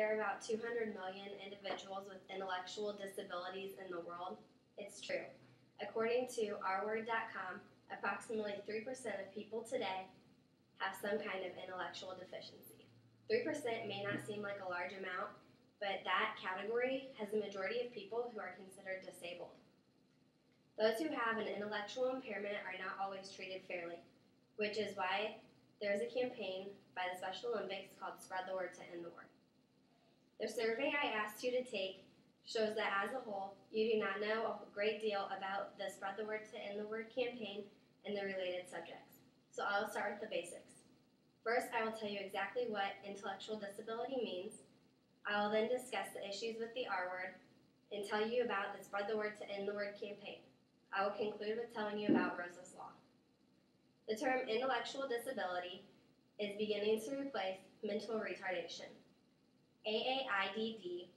there are about 200 million individuals with intellectual disabilities in the world, it's true. According to ourword.com, approximately 3% of people today have some kind of intellectual deficiency. 3% may not seem like a large amount, but that category has a majority of people who are considered disabled. Those who have an intellectual impairment are not always treated fairly, which is why there is a campaign by the Special Olympics called Spread the Word to End the Word. The survey I asked you to take shows that as a whole, you do not know a great deal about the Spread the Word to End the Word campaign and the related subjects. So I'll start with the basics. First, I will tell you exactly what intellectual disability means. I will then discuss the issues with the R word and tell you about the Spread the Word to End the Word campaign. I will conclude with telling you about Rosa's Law. The term intellectual disability is beginning to replace mental retardation. AAIDD,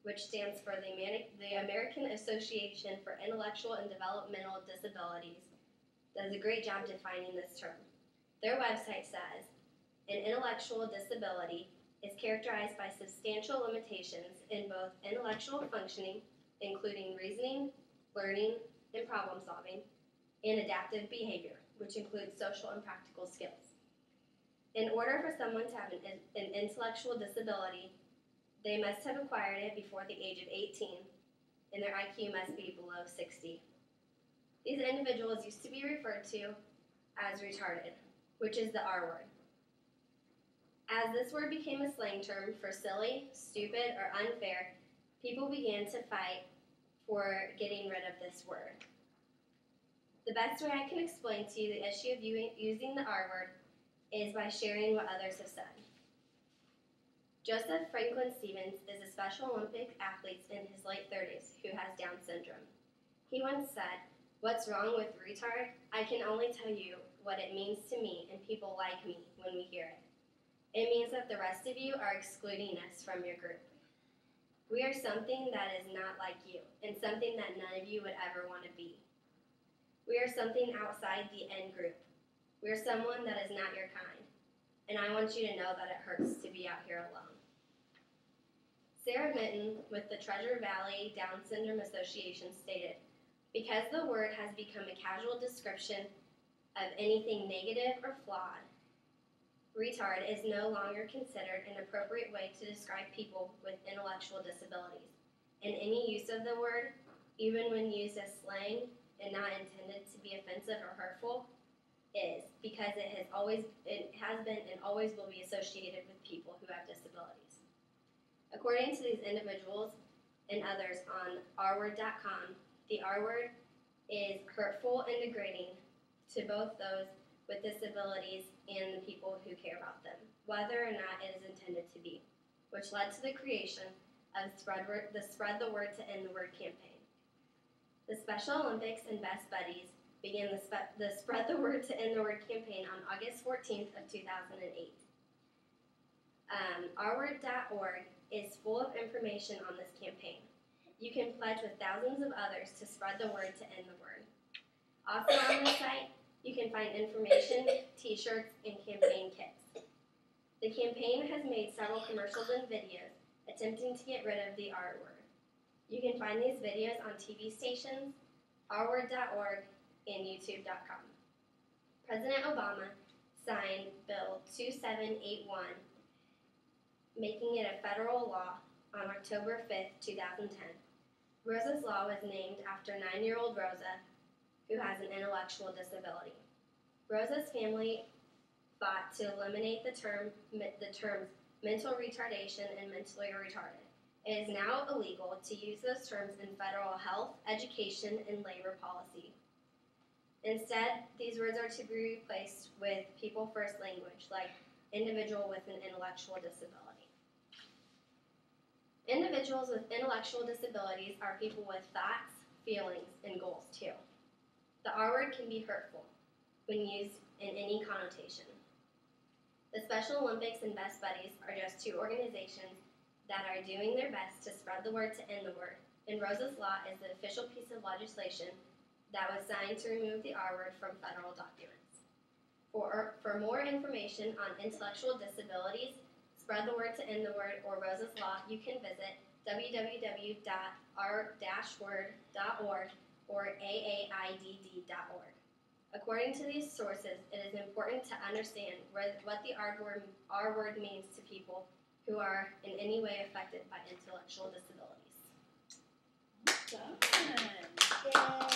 which stands for the American Association for Intellectual and Developmental Disabilities, does a great job defining this term. Their website says, an intellectual disability is characterized by substantial limitations in both intellectual functioning, including reasoning, learning, and problem solving, and adaptive behavior, which includes social and practical skills. In order for someone to have an intellectual disability, they must have acquired it before the age of 18, and their IQ must be below 60. These individuals used to be referred to as retarded, which is the R word. As this word became a slang term for silly, stupid, or unfair, people began to fight for getting rid of this word. The best way I can explain to you the issue of using the R word is by sharing what others have said. Joseph Franklin Stevens is a Special Olympic athlete in his late 30s who has Down syndrome. He once said, "What's wrong with retard? I can only tell you what it means to me and people like me when we hear it. It means that the rest of you are excluding us from your group. We are something that is not like you and something that none of you would ever want to be. We are something outside the N group. We are someone that is not your kind, and I want you to know that it hurts to be out here alone." Sarah Minton with the Treasure Valley Down Syndrome Association stated, "Because the word has become a casual description of anything negative or flawed, retard is no longer considered an appropriate way to describe people with intellectual disabilities, and any use of the word, even when used as slang and not intended to be offensive or hurtful, is because it has been and always will be associated with people who have disabilities." According to these individuals and others on ourword.com, the R word is hurtful and degrading to both those with disabilities and the people who care about them, whether or not it is intended to be, which led to the creation of the Spread the Word to End the Word campaign. The Special Olympics and Best Buddies began the Spread the Word to End the Word campaign on August 14th of 2008. Ourword.org is full of information on this campaign. You can pledge with thousands of others to spread the word to end the word. Also on the site, you can find information, t-shirts, and campaign kits. The campaign has made several commercials and videos attempting to get rid of the R word. You can find these videos on TV stations, ourword.org, and youtube.com. President Obama signed Bill 2781, making it a federal law on October 5th, 2010. Rosa's Law was named after 9-year-old Rosa, who has an intellectual disability. Rosa's family fought to eliminate the terms mental retardation and mentally retarded. It is now illegal to use those terms in federal health, education, and labor policy. Instead, these words are to be replaced with people first language, like individual with an intellectual disability. Individuals with intellectual disabilities are people with thoughts, feelings, and goals too. The R word can be hurtful when used in any connotation. The Special Olympics and Best Buddies are just two organizations that are doing their best to spread the word to end the word, and Rosa's Law is the official piece of legislation that was signed to remove the R word from federal documents. For more information on intellectual disabilities, spread the word to end the word, or Rose's Law, you can visit www.r-word.org or aaidd.org. According to these sources, it is important to understand what the R word means to people who are in any way affected by intellectual disabilities. Well done. Yay.